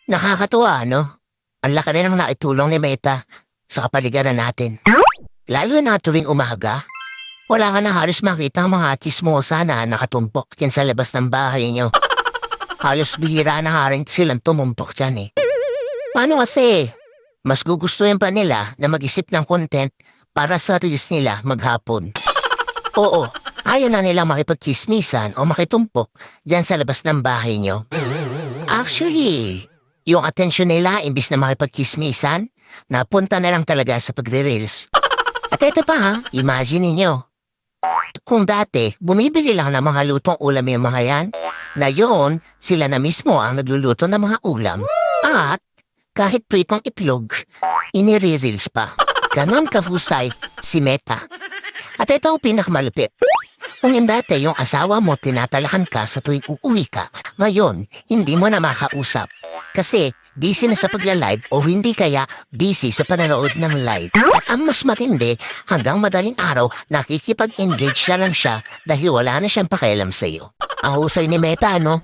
Nakakatuwa, no? Ang laki rin ang naitulong ni Meta sa kapaligiran natin. Lalo na tuwing umaga, wala ka na halos makita ang mga chismosa na nakatumpok dyan sa labas ng bahay niyo. Halos bihira na nga rin silang tumumpok dyan eh. Paano kasi? Mas gugustuhin pa nila na mag-isip ng content para sa reels nila maghapon. Oo, ayaw na nila makipagchismisan o makitumpok dyan sa labas ng bahay niyo. Actually, yung atensyon nila imbis na makipagchismisan, napunta na lang talaga sa pagre-reels. At ito pa ha, imagine ninyo. Kung dati, bumibili lang ng mga lutong ulam yung mga yan, ngayon, sila na mismo ang nagluluto ng mga ulam. At, kahit pritong itlog, inire-reels pa. Ganon kahusay si Meta. At ito ang pinakamalupit. Kung dati yung asawa mo tinatalakan ka sa tuwing uuwi ka, ngayon, hindi mo na makausap. Kasi, busy na sa pagla-live o hindi kaya busy sa pananood ng live. At ang mas matindi, hanggang madaling araw, nakikipag-engage na lang siya dahil wala na siyang pakialam sa iyo. Ang husay ni Meta, no?